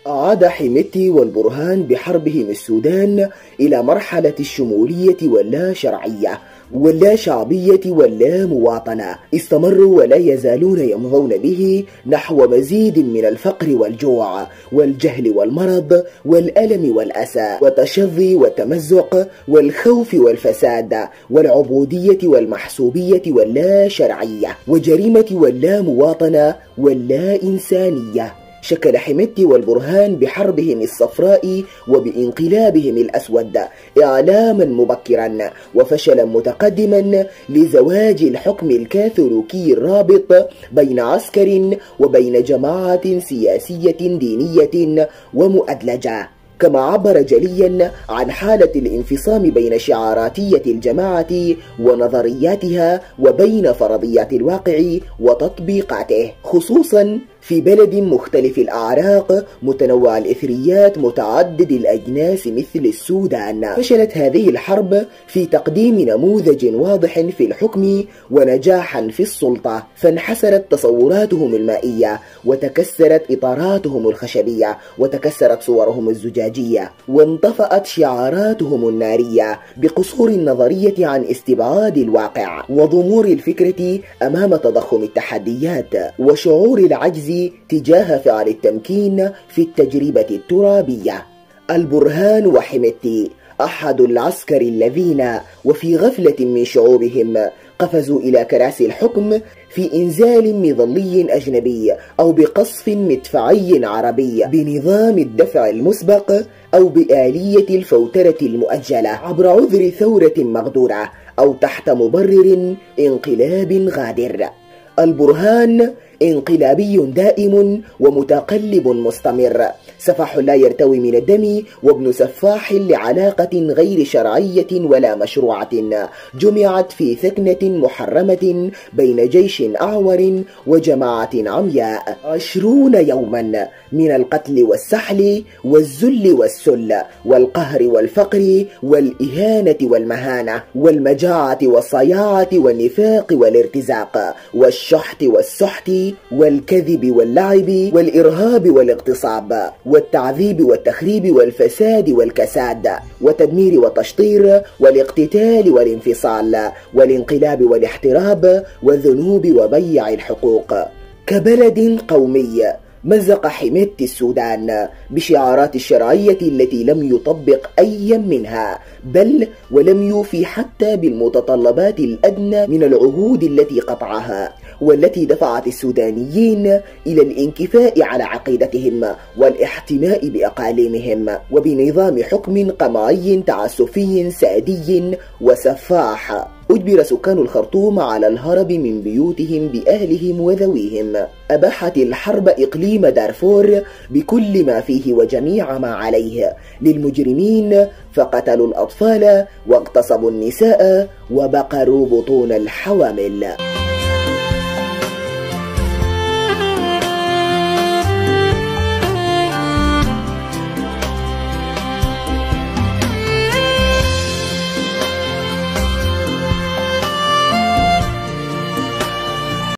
عاد حميتي والبرهان بحربهم السودان إلى مرحلة الشمولية واللا شرعية واللا شعبية واللا مواطنة. استمروا ولا يزالون يمضون به نحو مزيد من الفقر والجوع والجهل والمرض والألم والأسى والتشظي والتمزق والخوف والفساد والعبودية والمحسوبية واللا شرعية وجريمة واللا مواطنة واللا إنسانية. شكل حميتي والبرهان بحربهم الصفراء وبانقلابهم الأسود إعلاما مبكرا وفشلا متقدما لزواج الحكم الكاثوليكي الرابط بين عسكر وبين جماعة سياسية دينية ومؤدلجة، كما عبر جليا عن حالة الانفصام بين شعاراتية الجماعة ونظرياتها وبين فرضيات الواقع وتطبيقاته، خصوصا في بلد مختلف الأعراق متنوع الإثريات متعدد الأجناس مثل السودان. فشلت هذه الحرب في تقديم نموذج واضح في الحكم ونجاحا في السلطة، فانحسرت تصوراتهم المائية وتكسرت إطاراتهم الخشبية وتكسرت صورهم الزجاجية وانطفأت شعاراتهم النارية بقصور النظرية عن استبعاد الواقع وضمور الفكرة أمام تضخم التحديات وشعور العجز تجاه فعل التمكين في التجربة الترابية. البرهان وحميتي أحد العسكر الذين وفي غفلة من شعوبهم قفزوا إلى كراسي الحكم في إنزال مظلي أجنبي أو بقصف مدفعي عربي بنظام الدفع المسبق أو بآلية الفوترة المؤجلة عبر عذر ثورة مغدورة أو تحت مبرر انقلاب غادر. البرهان انقلابي دائم ومتقلب مستمر، سفاح لا يرتوي من الدم وابن سفاح لعلاقة غير شرعية ولا مشروعة جمعت في ثكنة محرمة بين جيش أعور وجماعة عمياء. 20 يوما من القتل والسحل والذل والسل والقهر والفقر والإهانة والمهانة والمجاعة والصياعة والنفاق والارتزاق والشحت والسحت والكذب واللعب والإرهاب والاغتصاب والتعذيب والتخريب والفساد والكساد والتدمير والتشطير والاقتتال والانفصال والانقلاب والاحتراب والذنوب وبيع الحقوق. كبلد قومي مزق حميتي السودان بشعارات الشرعية التي لم يطبق أي منها، بل ولم يوفي حتى بالمتطلبات الأدنى من العهود التي قطعها والتي دفعت السودانيين إلى الانكفاء على عقيدتهم والاحتماء بأقاليمهم وبنظام حكم قمعي تعسفي سادي وسفاح. أجبر سكان الخرطوم على الهرب من بيوتهم بأهلهم وذويهم. أباحت الحرب إقليم دارفور بكل ما فيه وجميع ما عليه للمجرمين، فقتلوا الأطفال واغتصبوا النساء وبقروا بطون الحوامل.